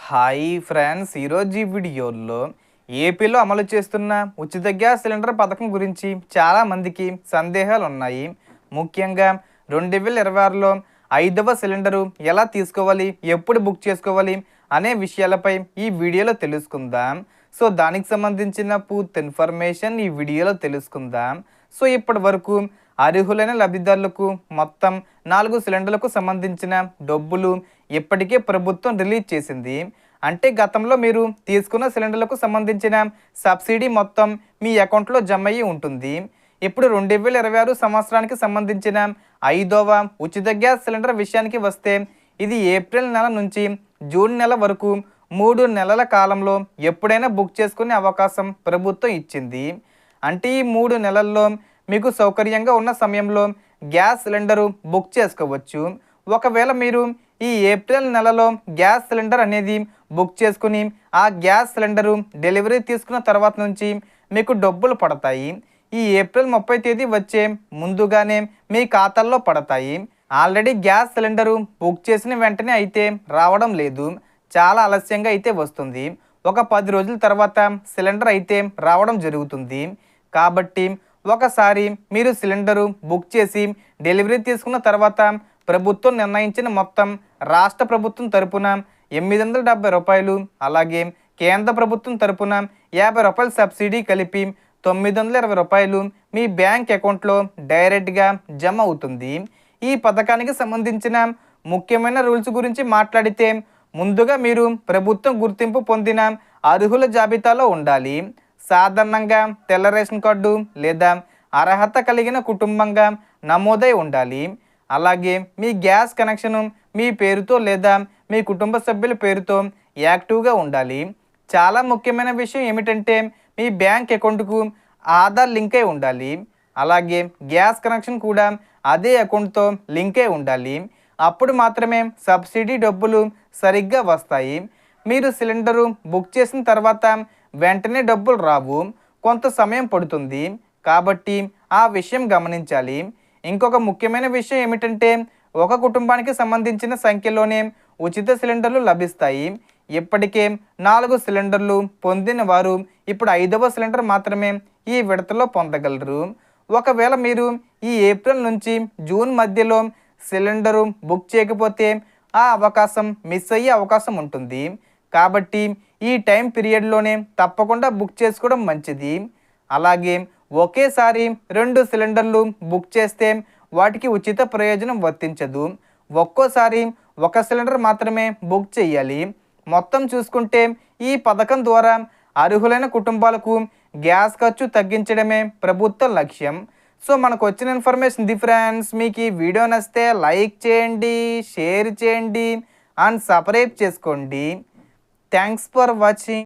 Hi friends, ఈరోజు ఈ వీడియోలో ఏపీలో అమలు చేస్తున్న ఉచిత గ్యాస్ సిలిండర్ పథకం గురించి చాలామందికి సందేహాలు ఉన్నాయి. ముఖ్యంగా 2026లో 5వ సిలిండరు ఎలా తీసుకోవాలి, ఎప్పుడు బుక్ చేసుకోవాలి అనే విషయాలపై ఈ వీడియోలో తెలుసుకుందాం. సో దానికి సంబంధించిన పూర్తి ఇన్ఫర్మేషన్ ఈ వీడియోలో తెలుసుకుందాం. సో ఇప్పటి వరకు అర్హులైన లబ్ధిదారులకు మొత్తం 4 సిలిండర్లకు సంబంధించిన డబ్బులు ఇప్పటికే ప్రభుత్వం రిలీజ్ చేసింది. అంటే గతంలో మీరు తీసుకున్న సిలిండర్లకు సంబంధించిన సబ్సిడీ మొత్తం మీ అకౌంట్లో జమ అయ్యి ఉంటుంది. ఇప్పుడు 2026 సంవత్సరానికి సంబంధించిన 5వ ఉచిత గ్యాస్ సిలిండర్ విషయానికి వస్తే ఇది ఏప్రిల్ నెల నుంచి జూన్ నెల వరకు 3 నెలల కాలంలో ఎప్పుడైనా బుక్ చేసుకునే అవకాశం ప్రభుత్వం ఇచ్చింది. అంటే ఈ 3 నెలల్లో మీకు సౌకర్యంగా ఉన్న సమయంలో గ్యాస్ సిలిండరు బుక్ చేసుకోవచ్చు. ఒకవేళ మీరు ఈ ఏప్రిల్ నెలలో గ్యాస్ సిలిండర్ అనేది బుక్ చేసుకుని ఆ గ్యాస్ సిలిండరు డెలివరీ తీసుకున్న తర్వాత నుంచి మీకు డబ్బులు పడతాయి. ఈ ఏప్రిల్ 30 తేదీ వచ్చే ముందుగానే మీ ఖాతాల్లో పడతాయి. ఆల్రెడీ గ్యాస్ సిలిండరు బుక్ చేసిన వెంటనే అయితే రావడం లేదు, చాలా ఆలస్యంగా అయితే వస్తుంది. ఒక 10 రోజుల తర్వాత సిలిండర్ అయితే రావడం జరుగుతుంది. కాబట్టి ఒకసారి మీరు సిలిండరు బుక్ చేసి డెలివరీ తీసుకున్న తర్వాత ప్రభుత్వం నిర్ణయించిన మొత్తం రాష్ట్ర ప్రభుత్వం తరపున 870 రూపాయలు, అలాగే కేంద్ర ప్రభుత్వం తరపున 50 రూపాయల సబ్సిడీ కలిపి 920 రూపాయలు మీ బ్యాంక్ అకౌంట్లో డైరెక్ట్గా జమ అవుతుంది. ఈ పథకానికి సంబంధించిన ముఖ్యమైన రూల్స్ గురించి మాట్లాడితే ముందుగా మీరు ప్రభుత్వం గుర్తింపు పొందిన అర్హుల జాబితాలో ఉండాలి. సాధారణంగా తెల్ల రేషన్ కార్డు లేదా అర్హత కలిగిన కుటుంబంగా నమోదై ఉండాలి. అలాగే మీ గ్యాస్ కనెక్షను మీ పేరుతో లేదా మీ కుటుంబ సభ్యుల పేరుతో యాక్టివ్గా ఉండాలి. చాలా ముఖ్యమైన విషయం ఏమిటంటే మీ బ్యాంక్ అకౌంట్కు ఆధార్ లింక్ అయి ఉండాలి. అలాగే గ్యాస్ కనెక్షన్ కూడా అదే అకౌంట్తో లింక్ అయి ఉండాలి. అప్పుడు మాత్రమే సబ్సిడీ డబ్బులు సరిగ్గా వస్తాయి. మీరు సిలిండరు బుక్ చేసిన తర్వాత వెంటనే డబ్బులు రావు, కొంత సమయం పడుతుంది. కాబట్టి ఆ విషయం గమనించాలి. ఇంకొక ముఖ్యమైన విషయం ఏమిటంటే ఒక కుటుంబానికి సంబంధించిన సంఖ్యలోనే ఉచిత సిలిండర్లు లభిస్తాయి. ఇప్పటికే 4 సిలిండర్లు పొందిన వారు ఇప్పుడు 5వ సిలిండర్ మాత్రమే ఈ విడతలో పొందగలరు. ఒకవేళ మీరు ఈ ఏప్రిల్ నుంచి జూన్ మధ్యలో సిలిండరు బుక్ చేయకపోతే ఆ అవకాశం మిస్ అయ్యే అవకాశం ఉంటుంది. కాబట్టి ఈ టైం పీరియడ్లోనే తప్పకుండా బుక్ చేసుకోవడం మంచిది. అలాగే ఒకేసారి 2 సిలిండర్లు బుక్ చేస్తే వాటికి ఉచిత ప్రయోజనం వర్తించదు. ఒక్కోసారి 1 సిలిండర్ మాత్రమే బుక్ చేయాలి. మొత్తం చూసుకుంటే ఈ పథకం ద్వారా అర్హులైన కుటుంబాలకు గ్యాస్ ఖర్చు తగ్గించడమే ప్రభుత్వ లక్ష్యం. సో మనకు వచ్చిన ఇన్ఫర్మేషన్ ఇది ఫ్రెండ్స్. మీకు ఈ వీడియో నచ్చితే లైక్ చేయండి, షేర్ చేయండి అండ్ సబ్స్క్రైబ్ చేసుకోండి. Thanks for watching.